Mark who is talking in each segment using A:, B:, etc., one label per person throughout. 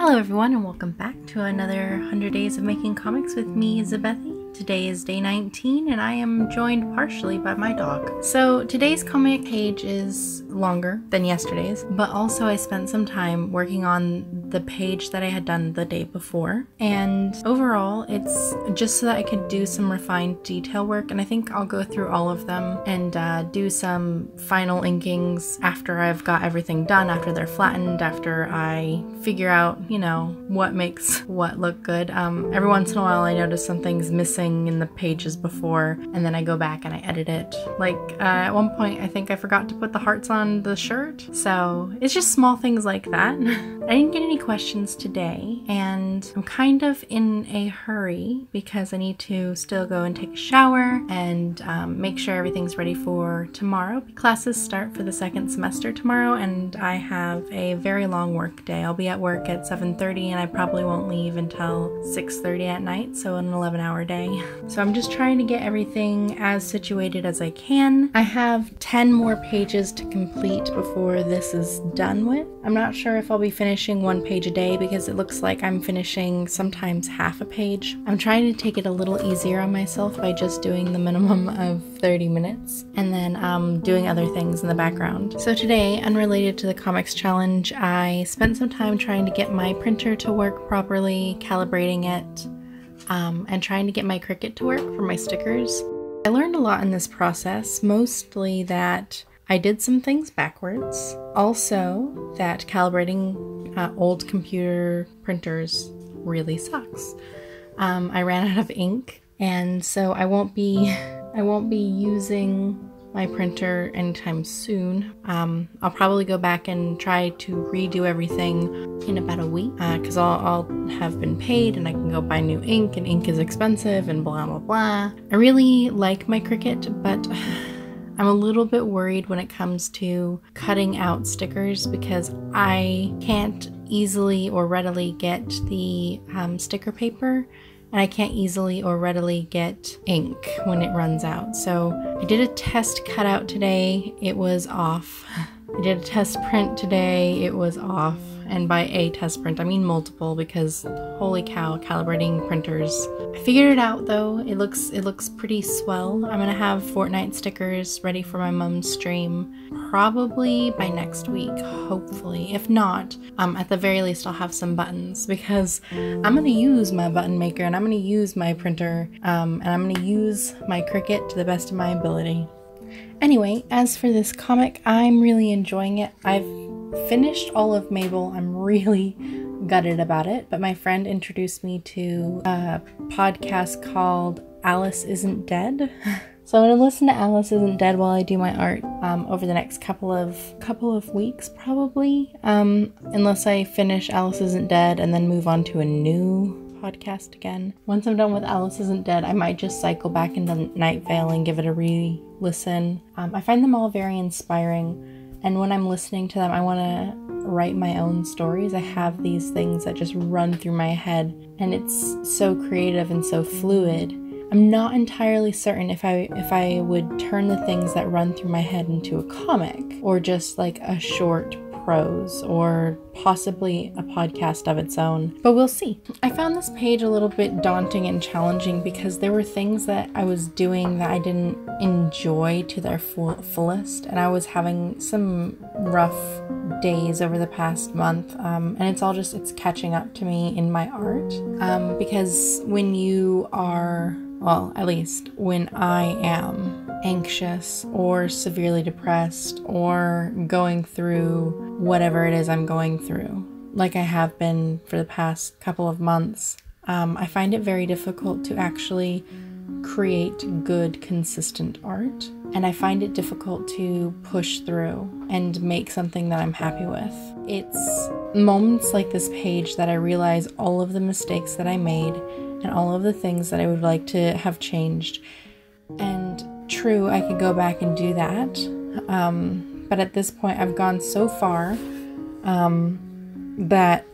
A: Hello everyone and welcome back to another 100 Days of Making Comics with me, Zabethy. Today is day 19 and I am joined partially by my dog. So today's comic page is longer than yesterday's, but also I spent some time working on the page that I had done the day before. And overall, it's just so that I could do some refined detail work, and I think I'll go through all of them and do some final inkings after I've got everything done, after they're flattened, after I figure out, you know, what makes what look good. Every once in a while I notice something's missing in the pages before, and then I go back and I edit it. Like at one point I think I forgot to put the hearts on the shirt, so it's just small things like that. I didn't get any questions today, and I'm kind of in a hurry because I need to still go and take a shower and make sure everything's ready for tomorrow. Classes start for the second semester tomorrow, and I have a very long work day. I'll be at work at 7:30 and I probably won't leave until 6:30 at night, so an 11-hour day. So I'm just trying to get everything as situated as I can. I have 10 more pages to complete before this is done with. I'm not sure if I'll be finishing one page a day because it looks like I'm finishing sometimes half a page. I'm trying to take it a little easier on myself by just doing the minimum of 30 minutes and then doing other things in the background. So today, unrelated to the comics challenge, I spent some time trying to get my printer to work properly, calibrating it, and trying to get my Cricut to work for my stickers. I learned a lot in this process, mostly that I did some things backwards. Also, that calibrating old computer printers really sucks. I ran out of ink, and so I won't be using my printer anytime soon. I'll probably go back and try to redo everything in about a week because I'll have been paid and I can go buy new ink, and ink is expensive and blah blah blah. I really like my Cricut, but I'm a little bit worried when it comes to cutting out stickers because I can't easily or readily get the sticker paper, and I can't easily or readily get ink when it runs out. So I did a test cutout today, it was off. I did a test print today, it was off. And by a test print, I mean multiple, because holy cow, calibrating printers. I figured it out though. It looks pretty swell. I'm gonna have Fortnite stickers ready for my mom's stream probably by next week, hopefully. If not, at the very least I'll have some buttons, because I'm gonna use my button maker and I'm gonna use my printer and I'm gonna use my Cricut to the best of my ability. Anyway, as for this comic, I'm really enjoying it. I've finished all of Mabel. I'm really gutted about it, but my friend introduced me to a podcast called Alice Isn't Dead. So I'm gonna listen to Alice Isn't Dead while I do my art over the next couple of weeks probably, unless I finish Alice Isn't Dead and then move on to a new podcast again. Once I'm done with Alice Isn't Dead, I might just cycle back into Night Vale and give it a re-listen. I find them all very inspiring, and when I'm listening to them, I want to write my own stories. I have these things that just run through my head, and it's so creative and so fluid. I'm not entirely certain if I would turn the things that run through my head into a comic, or just like a short prose, or possibly a podcast of its own, but we'll see. I found this page a little bit daunting and challenging because there were things that I was doing that I didn't enjoy to their fullest, and I was having some rough days over the past month, and it's catching up to me in my art, because when you are, well, at least when I am anxious or severely depressed or going through whatever it is I'm going through, like I have been for the past couple of months, I find it very difficult to actually create good, consistent art, and I find it difficult to push through and make something that I'm happy with. It's moments like this page that I realize all of the mistakes that I made and all of the things that I would like to have changed. And true, I could go back and do that, but at this point I've gone so far that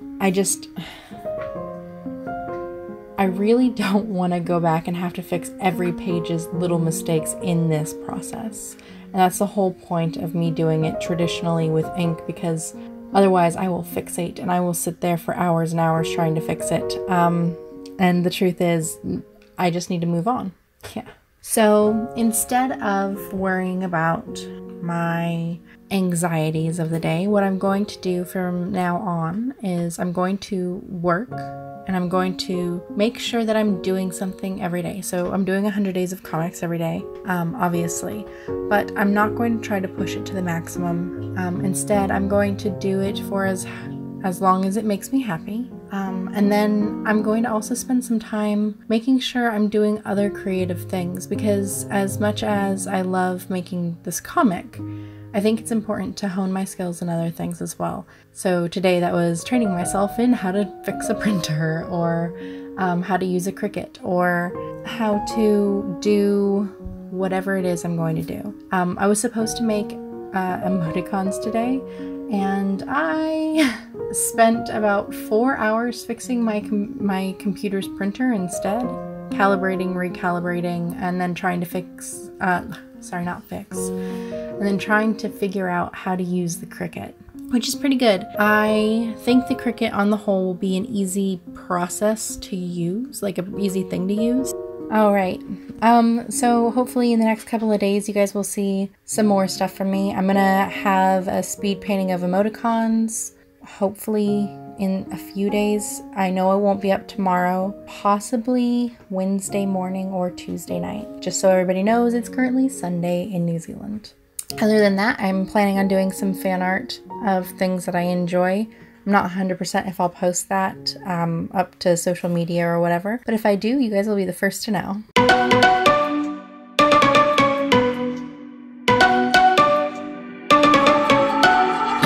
A: I really don't want to go back and have to fix every page's little mistakes in this process. And that's the whole point of me doing it traditionally with ink, because Otherwise, I will fixate and I will sit there for hours and hours trying to fix it. And the truth is, I just need to move on. Yeah. So instead of worrying about my anxieties of the day, what I'm going to do from now on is I'm going to work and I'm going to make sure that I'm doing something every day. So I'm doing 100 days of comics every day, obviously, but I'm not going to try to push it to the maximum. Instead, I'm going to do it for as long as it makes me happy. And then I'm going to also spend some time making sure I'm doing other creative things, because as much as I love making this comic, I think it's important to hone my skills in other things as well. So today that was training myself in how to fix a printer, or how to use a Cricut, or how to do whatever it is I'm going to do. I was supposed to make emoticons today, and I spent about 4 hours fixing my computer's printer instead, calibrating, recalibrating, and then trying to fix, and then trying to figure out how to use the Cricut, which is pretty good. I think the Cricut on the whole will be an easy process to use, like an easy thing to use. All right, so hopefully in the next couple of days you guys will see some more stuff from me. I'm gonna have a speed painting of emoticons, hopefully in a few days. I know it won't be up tomorrow, possibly Wednesday morning or Tuesday night. Just so everybody knows, it's currently Sunday in New Zealand. Other than that, I'm planning on doing some fan art of things that I enjoy. I'm not 100% if I'll post that up to social media or whatever, but if I do, you guys will be the first to know.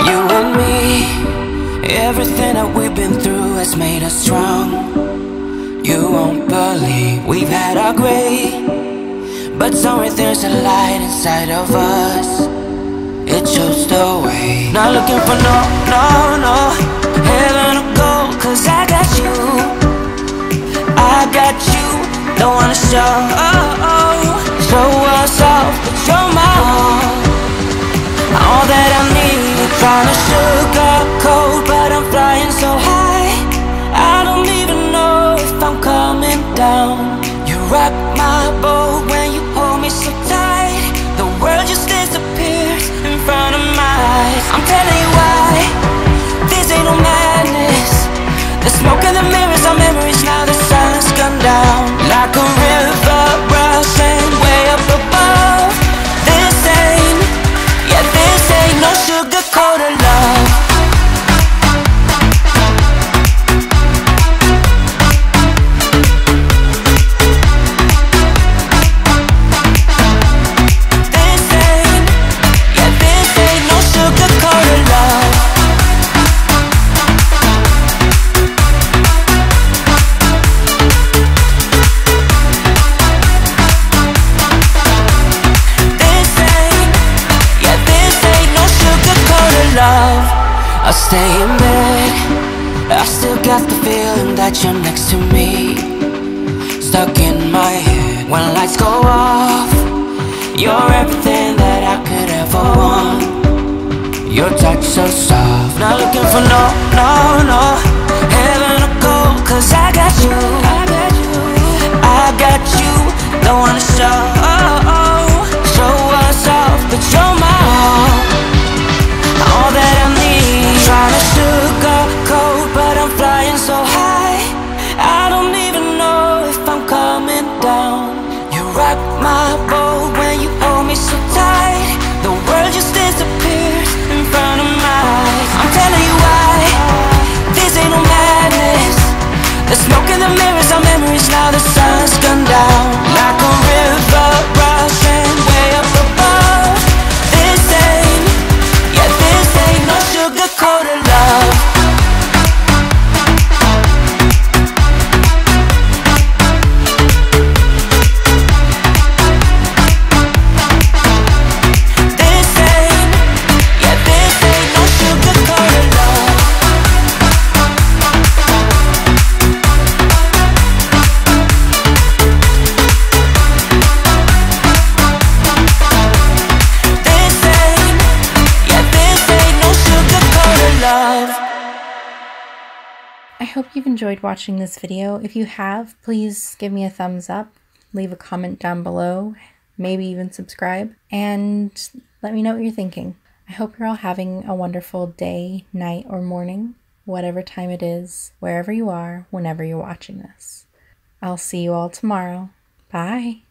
B: You and me, everything that we've been through has made us strong. You won't believe we've had our gray, but somewhere there's a light inside of us. It shows the way. Not looking for no heaven or gold, cause I got you. I got you. Don't wanna show us off, but you're my all that I need. You're trying to sugarcoat, but I'm flying so high, I don't even know if I'm coming down. You rock my boat when you hold me so tight. The world just disappears in front of my eyes. I'm telling you why, this ain't no madness. The smoke and the mirrors are memories, now the sun's gone down. Like a river rushing way up above. This ain't no sugar-coated love. I stay in bed, I still got the feeling that you're next to me. Stuck in my head when lights go off. You're everything that I could ever want. Your touch so soft. Not looking for no heaven or gold, cause I got you. I got you. Don't wanna show us off, but you're my all that I need. Trying to sugarcoat, but I'm flying so high, I don't even know if I'm coming down. You rock my boat when you hold me so tight. The world just disappears in front of my eyes. I'm telling you why, this ain't no madness. The smoke and the mirrors are memories, now the sun's gone down. Like a river rushing way up above.
A: hope you've enjoyed watching this video. If you have, please give me a thumbs up, leave a comment down below, maybe even subscribe, and let me know what you're thinking. I hope you're all having a wonderful day, night, or morning, whatever time it is, wherever you are, whenever you're watching this. I'll see you all tomorrow. Bye!